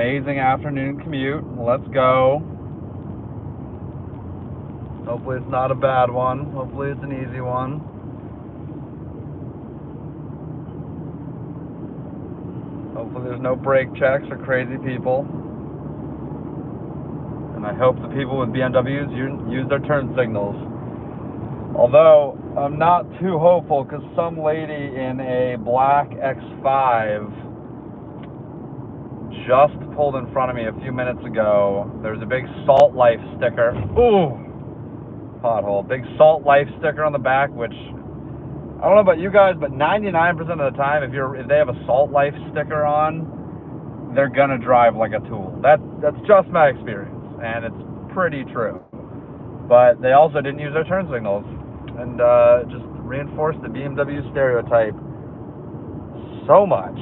amazing afternoon commute. Let's go. Hopefully it's not a bad one. Hopefully it's an easy one. Hopefully there's no brake checks or crazy people. And I hope the people with BMWs use their turn signals. Although, I'm not too hopeful because some lady in a black X5 just pulled in front of me a few minutes ago. There's a big Salt Life sticker. Ooh! Pothole. Big Salt Life sticker on the back, which, I don't know about you guys, but 99% of the time, if they have a Salt Life sticker on, they're gonna drive like a tool. That's just my experience, and it's pretty true. But they also didn't use their turn signals, and just reinforced the BMW stereotype so much.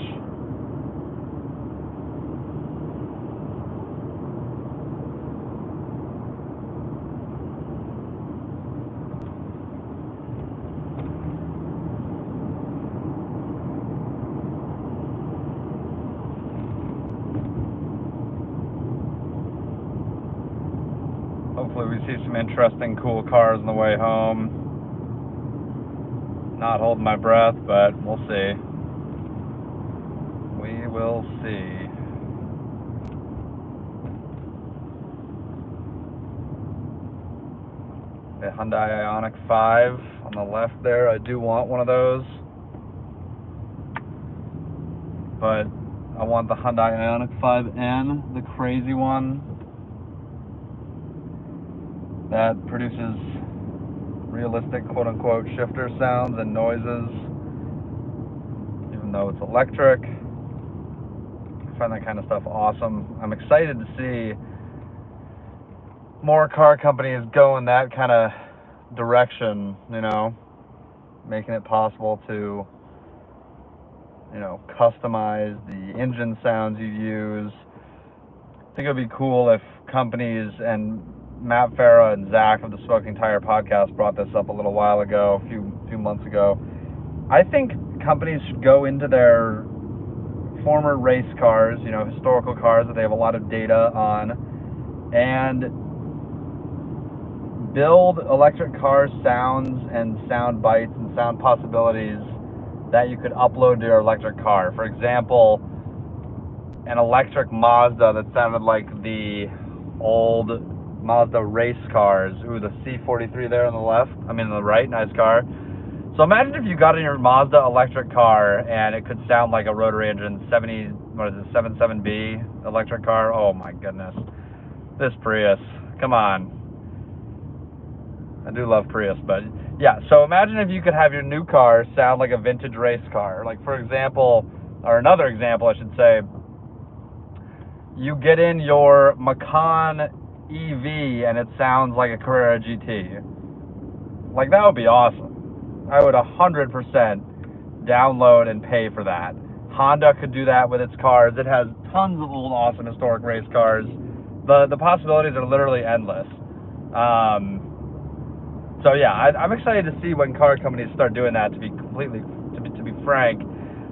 Hopefully we see some interesting, cool cars on the way home. Not holding my breath, but we'll see. We will see. The Hyundai Ioniq 5 on the left there. I do want one of those. But I want the Hyundai Ioniq 5N, the crazy one that produces realistic quote-unquote shifter sounds and noises, even though it's electric. I find that kind of stuff awesome. I'm excited to see more car companies go in that kind of direction, you know, making it possible to, you know, customize the engine sounds you use. I think it would be cool if companies, and Matt Farah and Zach of the Smoking Tire podcast brought this up a little while ago, a few months ago. I think companies should go into their former race cars, you know, historical cars that they have a lot of data on, and build electric car sounds and sound bites and sound possibilities that you could upload to your electric car. For example, an electric Mazda that sounded like the old Mazda race cars. Ooh, the C43 there on the left. I mean, on the right, nice car. So imagine if you got in your Mazda electric car and it could sound like a rotary engine 77B electric car. Oh my goodness. This Prius. Come on. I do love Prius, but yeah. So imagine if you could have your new car sound like a vintage race car. Like, for example, or another example, I should say, you get in your Macan EV and it sounds like a Carrera GT. Like, that would be awesome. I would 100% download and pay for that. Honda could do that with its cars. It has tons of old, awesome, historic race cars. The possibilities are literally endless. So yeah, I'm excited to see when car companies start doing that. To be frank,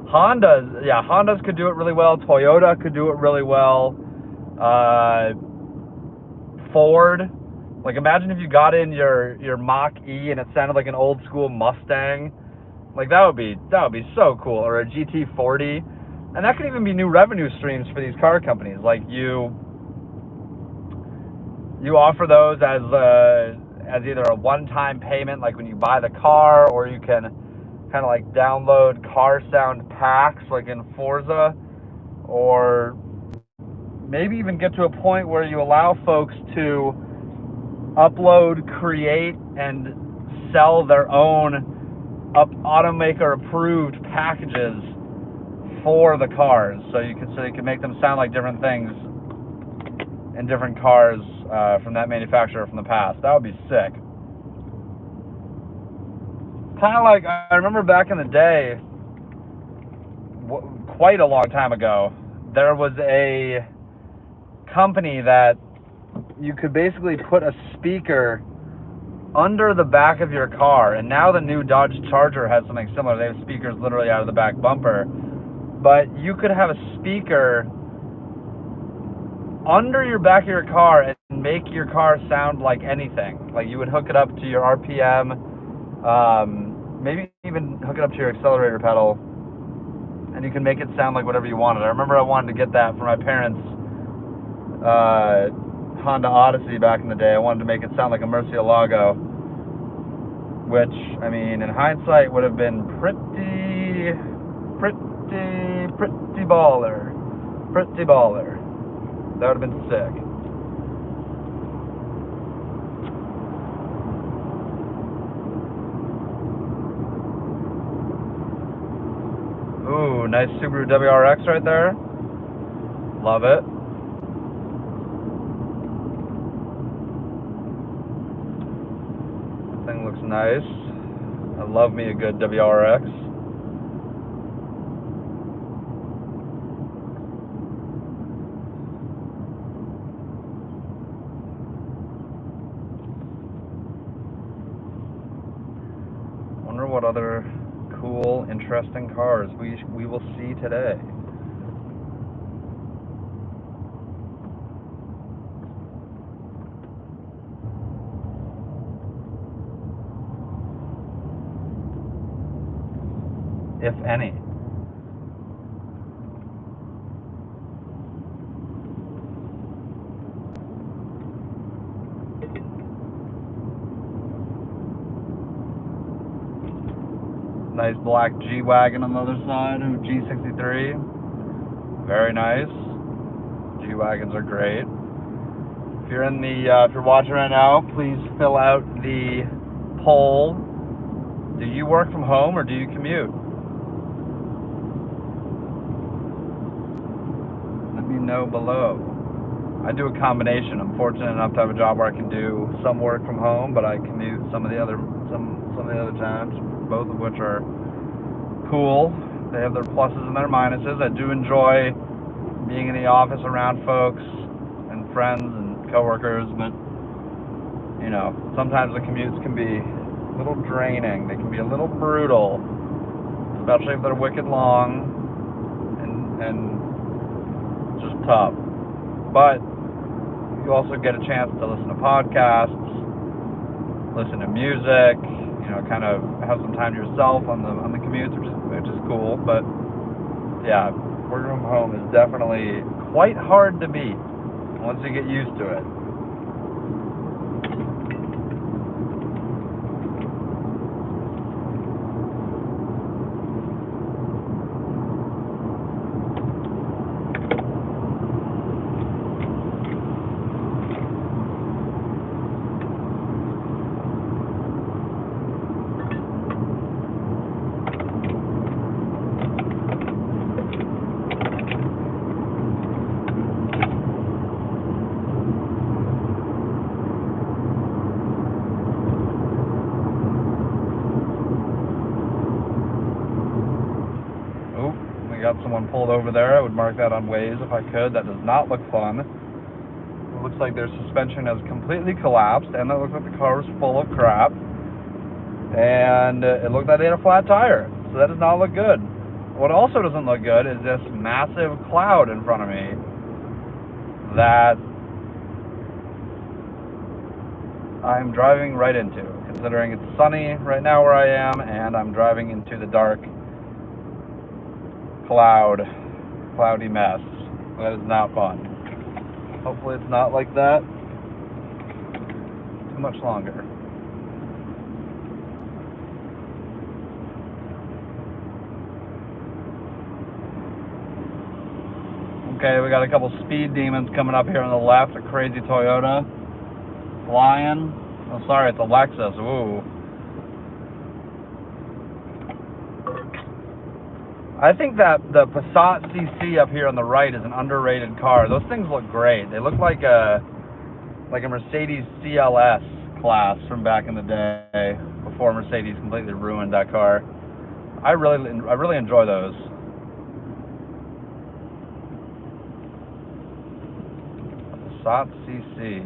Hondas could do it really well. Toyota could do it really well. Ford, like, imagine if you got in your Mach-E and it sounded like an old school Mustang. Like, that would be so cool. Or a GT40, and that could even be new revenue streams for these car companies. Like, you offer those as either a one-time payment, like when you buy the car, or you can kind of like download car sound packs like in Forza, or maybe even get to a point where you allow folks to upload, create, and sell their own automaker approved packages for the cars, so you can make them sound like different things in different cars from that manufacturer from the past. That would be sick. Kind of like, I remember back in the day, quite a long time ago, there was a company that you could basically put a speaker under the back of your car, and now the new Dodge Charger has something similar. They have speakers literally out of the back bumper, but you could have a speaker under your back of your car and make your car sound like anything. Like you would hook it up to your RPM, maybe even hook it up to your accelerator pedal, and you can make it sound like whatever you wanted. I remember I wanted to get that for my parents' Honda Odyssey back in the day. I wanted to make it sound like a Murcielago, which, I mean, in hindsight would have been pretty baller. Pretty baller. That would have been sick. Ooh, nice Subaru WRX right there. Love it. That thing looks nice. I love me a good WRX. Wonder what other cool, interesting cars we will see today. If any. Nice black G-Wagon on the other side, G63. Very nice. G-Wagons are great. If you're if you're watching right now, please fill out the poll. Do you work from home or do you commute? Let me know below. I do a combination. I'm fortunate enough to have a job where I can do some work from home, but I commute some of the other times, both of which are cool. They have their pluses and their minuses. I do enjoy being in the office around folks and friends and coworkers, but you know, sometimes the commutes can be a little draining. They can be a little brutal, especially if they're wicked long and just tough. But you also get a chance to listen to podcasts, listen to music, you know, kind of have some time to yourself on the commutes, which is cool. But yeah, working from home is definitely quite hard to beat once you get used to it. Got someone pulled over there. I would mark that on Waze if I could. That does not look fun. It looks like their suspension has completely collapsed, and it looks like the car was full of crap. And it looked like they had a flat tire, so that does not look good. What also doesn't look good is this massive cloud in front of me that I'm driving right into, considering it's sunny right now where I am, and I'm driving into the dark cloudy mess. That is not fun. Hopefully it's not like that too much longer. Okay, we got a couple speed demons coming up here on the left. A crazy Toyota flying. Oh, sorry, it's a Lexus. Ooh. I think that the Passat CC up here on the right is an underrated car. Those things look great. They look like a Mercedes CLS class from back in the day, before Mercedes completely ruined that car. I really enjoy those. Passat CC.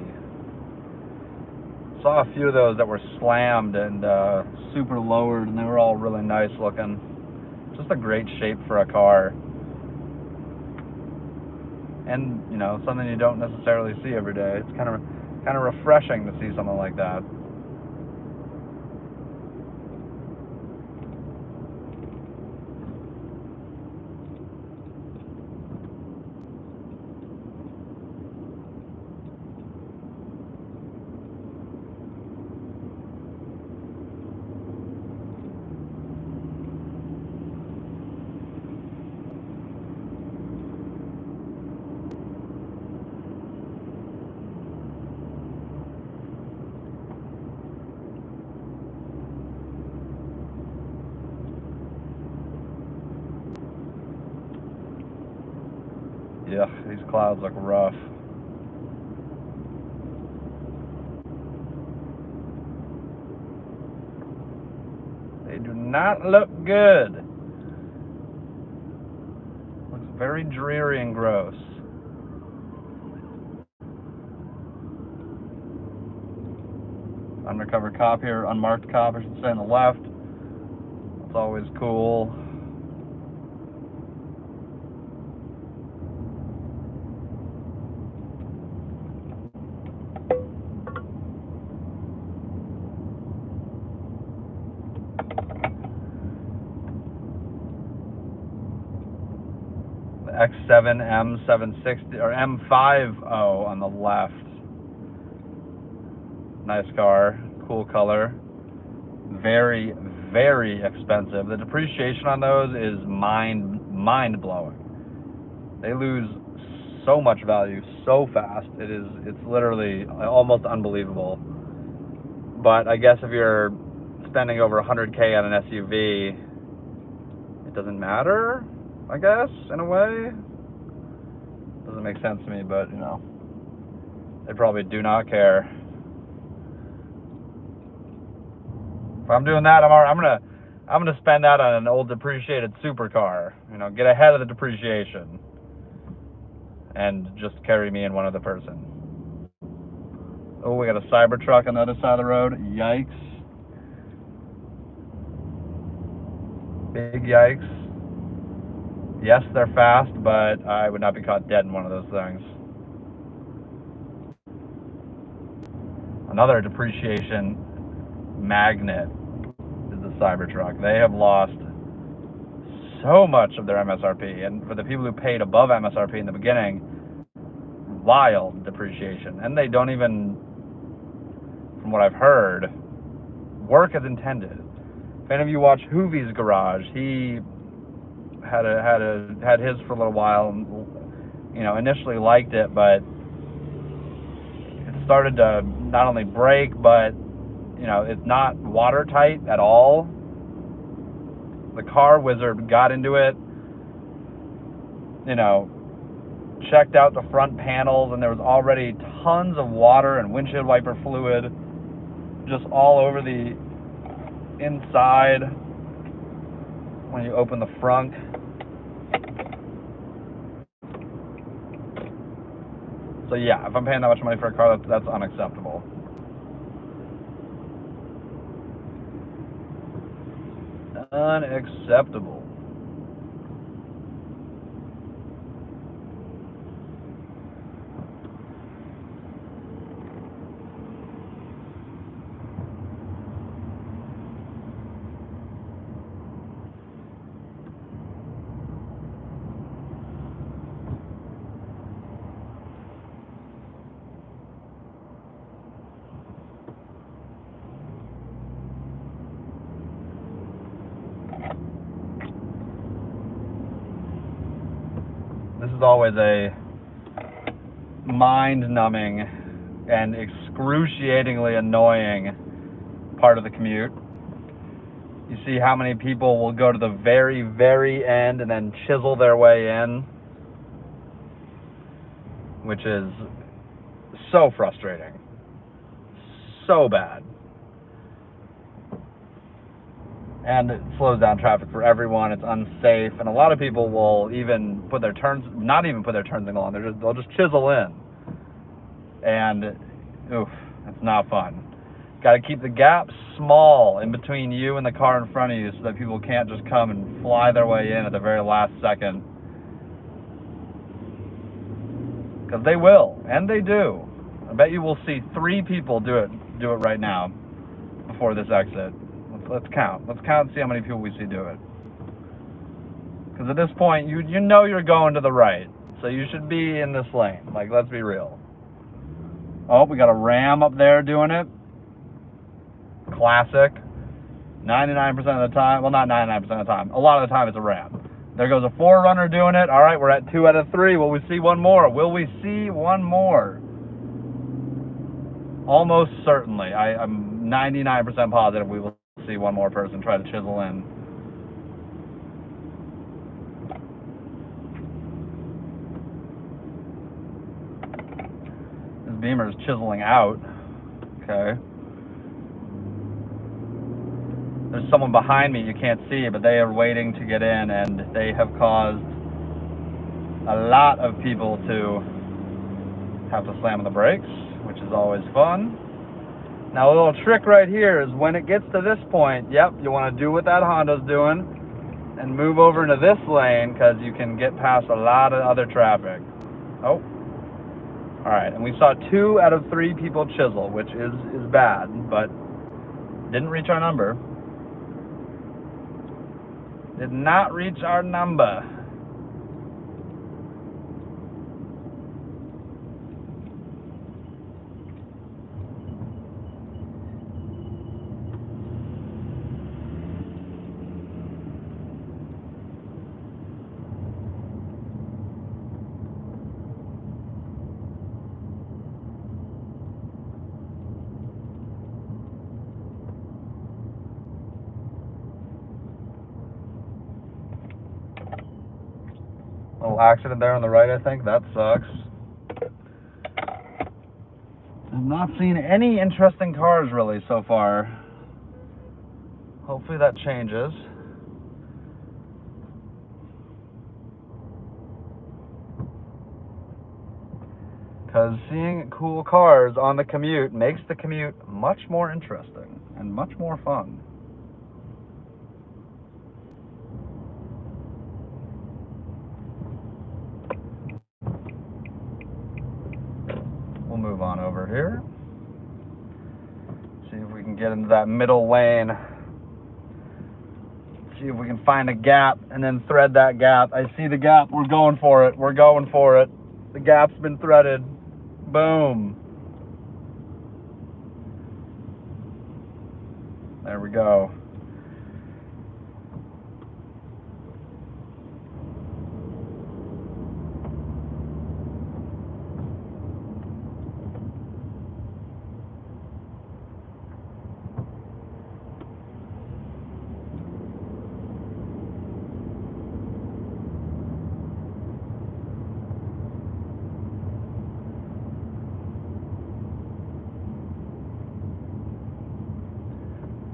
Saw a few of those that were slammed and super lowered, and they were all really nice looking. Just a great shape for a car. and you know, something you don't necessarily see every day. It's kind of refreshing to see something like that. Yeah, these clouds look rough. They do not look good. Looks very dreary and gross. Undercover cop here, unmarked cop, I should say, on the left. It's always cool. X7 M760 or M50 on the left. Nice car, cool color. Very, very expensive. The depreciation on those is mind blowing. They lose so much value so fast. It's literally almost unbelievable. But I guess if you're spending over 100K on an SUV, it doesn't matter, I guess, in a way. Doesn't make sense to me, but you know, they probably do not care. If I'm doing that, I'm gonna spend that on an old depreciated supercar. You know, get ahead of the depreciation, and just carry me and one other person. Oh, we got a Cybertruck on the other side of the road. Yikes! Big yikes. Yes, they're fast, but I would not be caught dead in one of those things. Another depreciation magnet is the Cybertruck. They have lost so much of their MSRP, and for the people who paid above MSRP in the beginning, wild depreciation. And they don't even, from what I've heard, work as intended. If any of you watch Hoovie's Garage, he had his for a little while, and you know, initially liked it, but it started to not only break, but you know, it's not watertight at all. The car wizard got into it, you know, checked out the front panels, and there was already tons of water and windshield wiper fluid just all over the inside when you open the front. So yeah, if I'm paying that much money for a car, that's unacceptable. Unacceptable. This is always a mind-numbing and excruciatingly annoying part of the commute. You see how many people will go to the very, very end and then chisel their way in, which is so frustrating, so bad. And it slows down traffic for everyone. It's unsafe, and a lot of people will even put their turns, not even put their turn signal on. They'll just chisel in, and oof, it's not fun. Got to keep the gaps small in between you and the car in front of you, so that people can't just come and fly their way in at the very last second. Because they will, and they do. I bet you will see 3 people do it right now before this exit. Let's count. Let's count and see how many people we see do it. Because at this point, you know you're going to the right, so you should be in this lane. Like, let's be real. Oh, we got a Ram up there doing it. Classic. 99% of the time, well, not 99% of the time. A lot of the time it's a Ram. There goes a 4Runner doing it. All right, we're at 2 out of 3. Will we see one more? Will we see one more? Almost certainly. I'm 99% positive we will see one more person try to chisel in. This Beamer is chiseling out. Okay. There's someone behind me you can't see, but they are waiting to get in, and they have caused a lot of people to have to slam on the brakes, which is always fun. Now, a little trick right here is when it gets to this point, yep, you want to do what that Honda's doing and move over into this lane because you can get past a lot of other traffic. Oh. All right, and we saw 2 out of 3 people chisel, which is bad, but didn't reach our number. Did not reach our number. Little accident there on the right, I think. That sucks. I've not seen any interesting cars really so far. Hopefully that changes. Because seeing cool cars on the commute makes the commute much more interesting and much more fun. We'll move on over here. See if we can get into that middle lane. See if we can find a gap and then thread that gap. I see the gap. We're going for it. We're going for it. The gap's been threaded. Boom. There we go.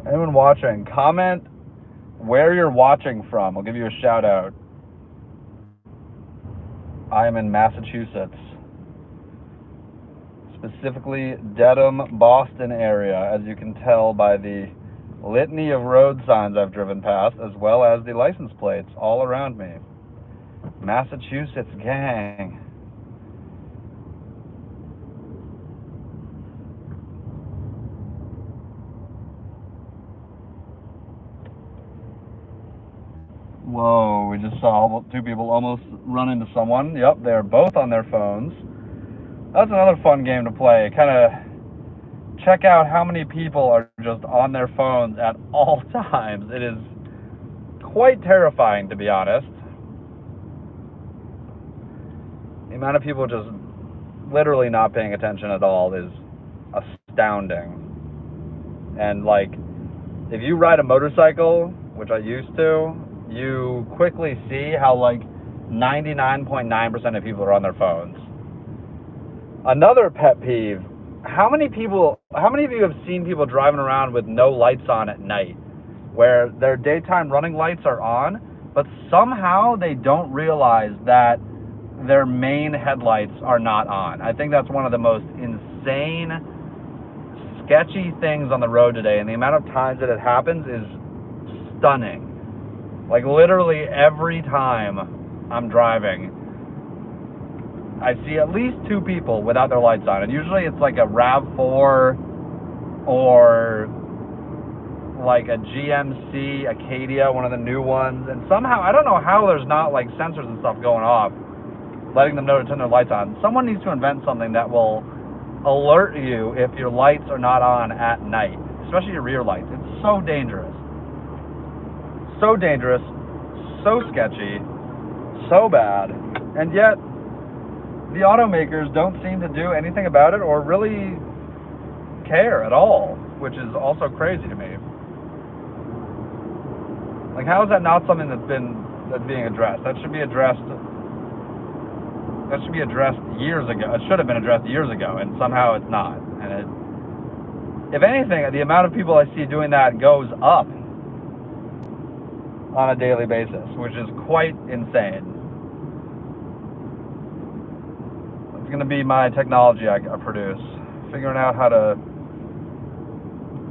Anyone watching, comment where you're watching from. I'll give you a shout out. I am in Massachusetts, specifically Dedham, Boston area, as you can tell by the litany of road signs I've driven past, as well as the license plates all around me. Massachusetts gang. Whoa, we just saw 2 people almost run into someone. Yep, they're both on their phones. That's another fun game to play. Kind of check out how many people are just on their phones at all times. It is quite terrifying, to be honest. The amount of people just literally not paying attention at all is astounding. And like, if you ride a motorcycle, which I used to, you quickly see how like 99.9% of people are on their phones. Another pet peeve, how many of you have seen people driving around with no lights on at night, where their daytime running lights are on, but somehow they don't realize that their main headlights are not on? I think that's one of the most insane, sketchy things on the road today, and the amount of times that it happens is stunning. Like literally every time I'm driving, I see at least 2 people without their lights on, and usually it's like a RAV4 or like a GMC Acadia, one of the new ones, and somehow, I don't know how there's not like sensors and stuff going off, letting them know to turn their lights on. Someone needs to invent something that will alert you if your lights are not on at night, especially your rear lights. It's so dangerous. So dangerous, so sketchy, so bad, and yet the automakers don't seem to do anything about it or really care at all, which is also crazy to me. Like, how is that not something that's being addressed? That should be addressed years ago. It should have been addressed years ago, and somehow it's not. And if anything, the amount of people I see doing that goes up on a daily basis, which is quite insane. It's going to be my technology I produce, figuring out how to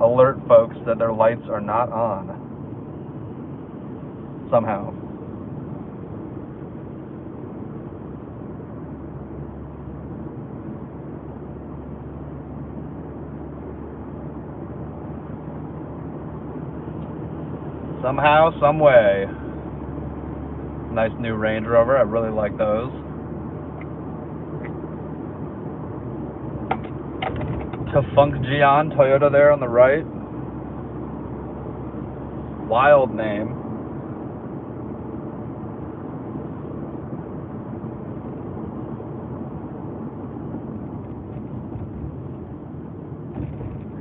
alert folks that their lights are not on somehow. Somehow, some way. Nice new Range Rover. I really like those. Tafunk Toyota there on the right. Wild name.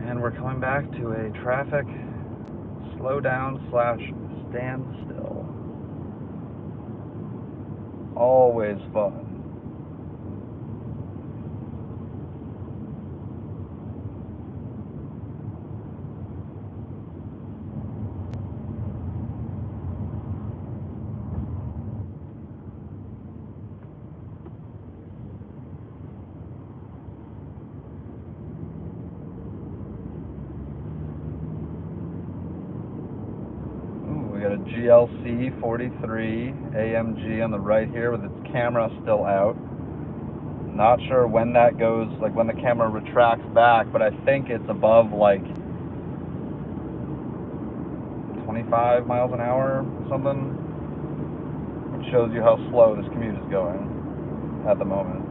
And we're coming back to a traffic slowdown / standstill. Always fun. Got a GLC 43 AMG on the right here with its camera still out. Not sure when that goes, like when the camera retracts back, but I think it's above like 25 miles an hour or something, which shows you how slow this commute is going at the moment.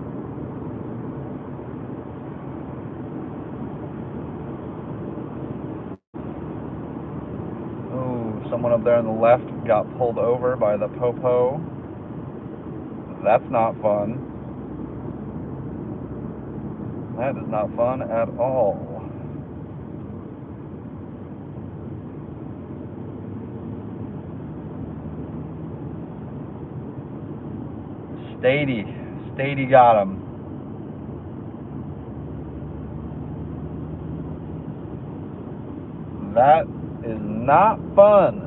Someone up there on the left got pulled over by the popo. That's not fun. That is not fun at all. Stady got him. That is not fun.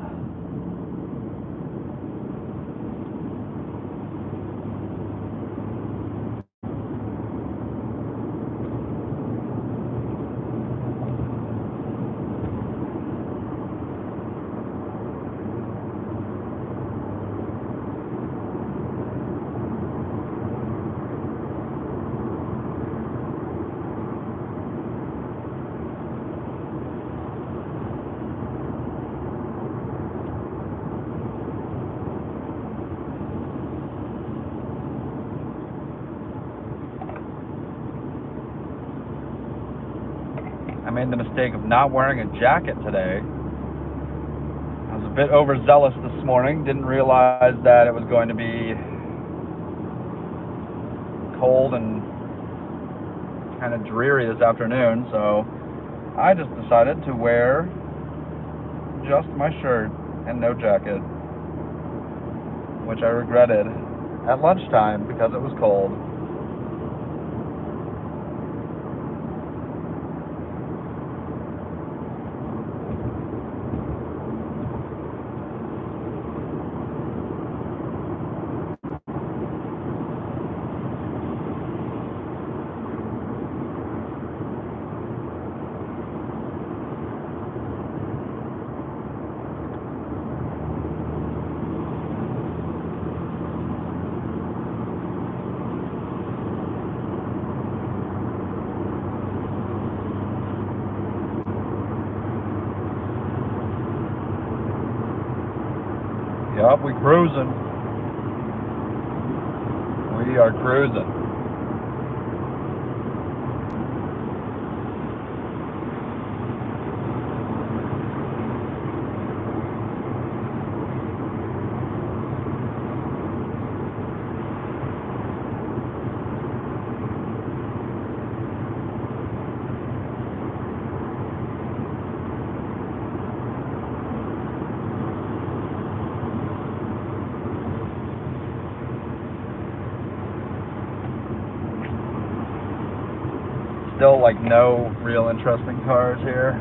I made the mistake of not wearing a jacket today. I was a bit overzealous this morning, didn't realize that it was going to be cold and kind of dreary this afternoon, so I just decided to wear just my shirt and no jacket, which I regretted at lunchtime because it was cold. Yup, we cruising. We are cruising. Still like no real interesting cars here,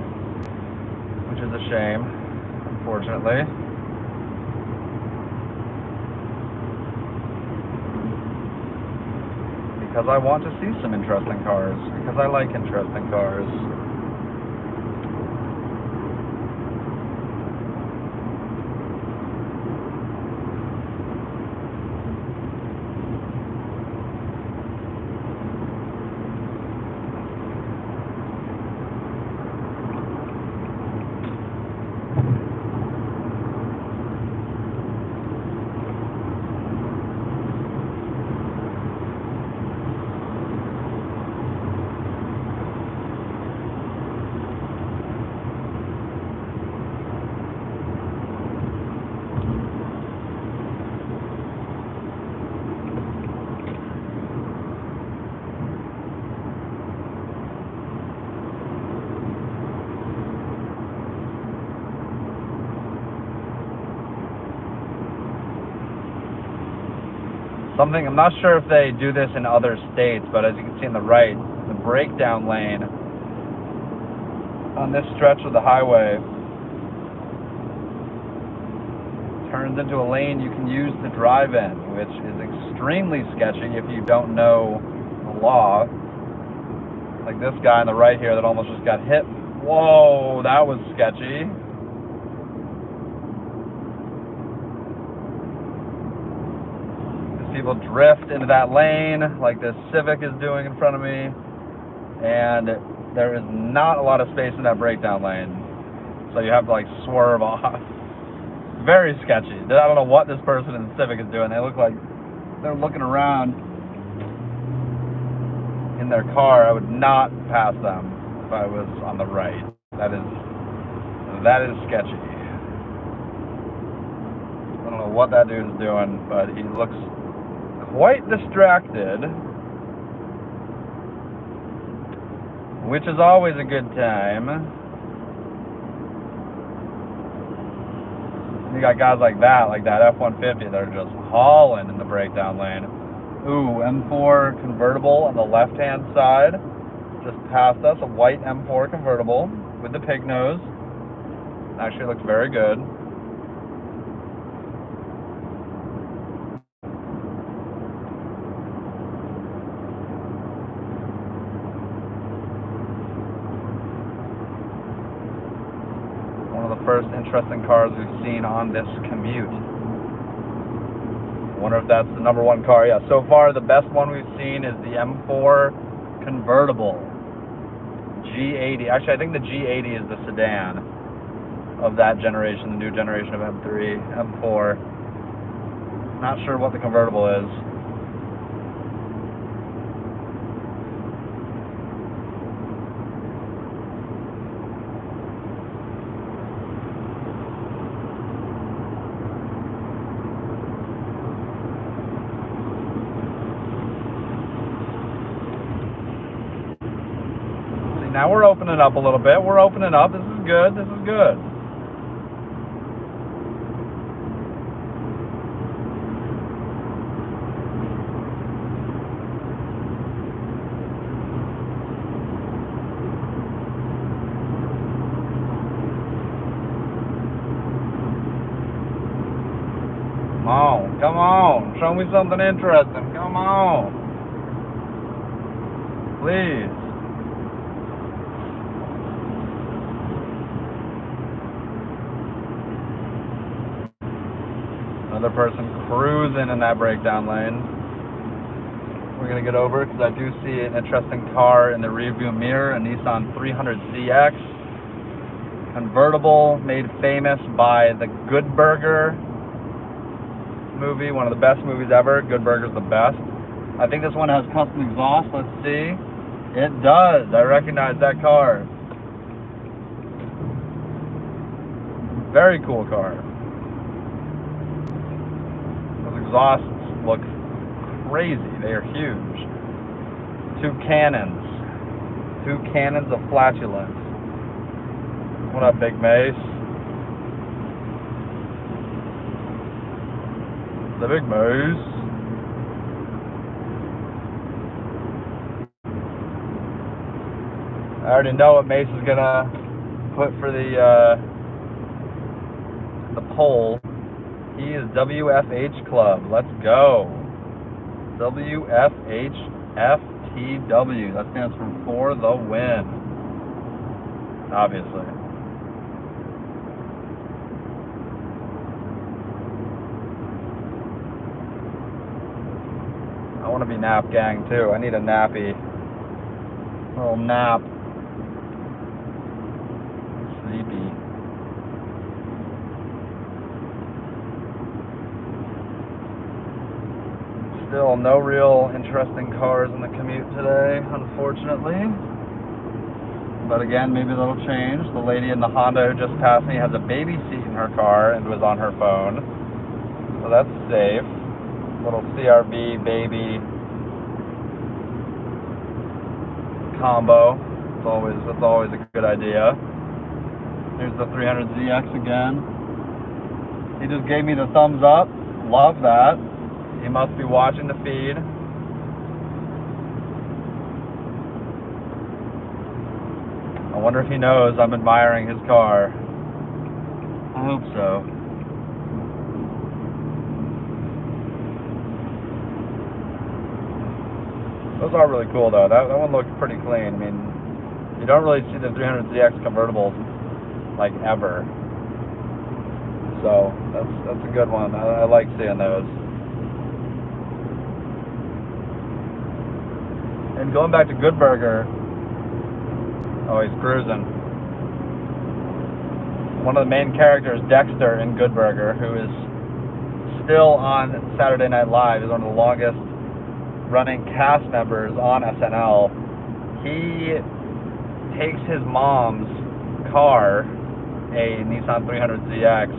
which is a shame, unfortunately. Because I want to see some interesting cars, because I like interesting cars. Something, I'm not sure if they do this in other states, but as you can see on the right, the breakdown lane on this stretch of the highway turns into a lane you can use to drive in, which is extremely sketchy if you don't know the law. Like this guy on the right here that almost just got hit. Whoa, that was sketchy. People drift into that lane like this Civic is doing in front of me, and there is not a lot of space in that breakdown lane, so you have to like swerve off. Very sketchy. I don't know what this person in the Civic is doing. They look like they're looking around in their car. I would not pass them if I was on the right. That is sketchy. I don't know what that dude is doing, but he looks quite distracted, which is always a good time. You got guys like that F-150 that are just hauling in the breakdown lane. Ooh, M4 convertible on the left-hand side, just past us, a white M4 convertible with the pig nose. Actually looks very good. First interesting cars we've seen on this commute. Wonder if that's the number one car. Yeah, so far the best one we've seen is the M4 convertible G80. Actually, I think the G80 is the sedan of that generation, the new generation of M3, M4. Not sure what the convertible is. Now we're opening up a little bit. We're opening up. This is good. This is good. Come on. Come on. Show me something interesting. Come on. Please. Another person cruising in that breakdown lane. We're going to get over because I do see an interesting car in the rearview mirror, a Nissan 300ZX. Convertible, made famous by the Good Burger movie, one of the best movies ever. Good Burger's the best. I think this one has custom exhaust. Let's see. It does. I recognize that car. Very cool car. Those exhausts look crazy. They are huge. Two cannons of flatulence. What up, Big Mace? The Big Mace. I already know what Mace is gonna put for the poll. He is WFH Club. Let's go. WFHFTW. That stands for the win. Obviously. I want to be nap gang too. I need a nappy. A little nap. Sleepy. Still no real interesting cars in the commute today, unfortunately. But again, maybe that'll change. The lady in the Honda who just passed me has a baby seat in her car and was on her phone. So that's safe. Little CRV baby combo. That's always a good idea. Here's the 300ZX again. He just gave me the thumbs up. Love that. He must be watching the feed. I wonder if he knows I'm admiring his car. I hope so. Those are really cool though. That one looks pretty clean. I mean, you don't really see the 300ZX convertibles like ever. So that's a good one. I like seeing those. And going back to Good Burger, oh, he's cruising. One of the main characters, Dexter in Good Burger, who is still on Saturday Night Live, is one of the longest running cast members on SNL. He takes his mom's car, a Nissan 300ZX,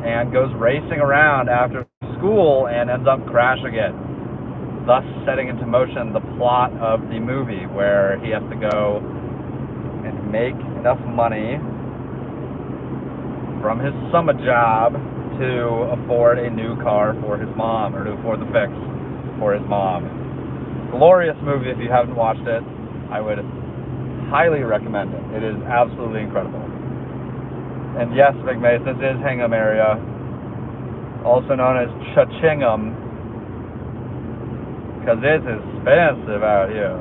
and goes racing around after school and ends up crashing it, thus setting into motion the plot of the movie, where he has to go and make enough money from his summer job to afford a new car for his mom, or to afford the fix for his mom. Glorious movie. If you haven't watched it, I would highly recommend it. It is absolutely incredible. And yes, Big Mace, this is Hingham area, also known as Cha-Chingham, because it's expensive out here.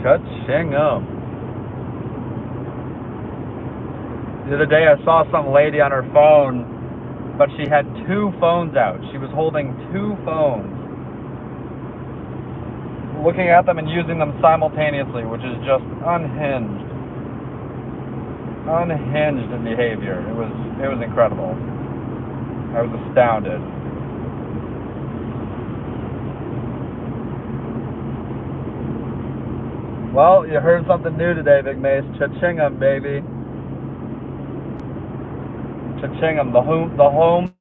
Cha-Chingham. The other day I saw some lady on her phone, but she had two phones out. She was holding two phones, looking at them and using them simultaneously, which is just unhinged. Unhinged in behavior. It was incredible. I was astounded. Well, you heard something new today, Big Mace. Cha-Chingham, baby. Cha-Chingham, the home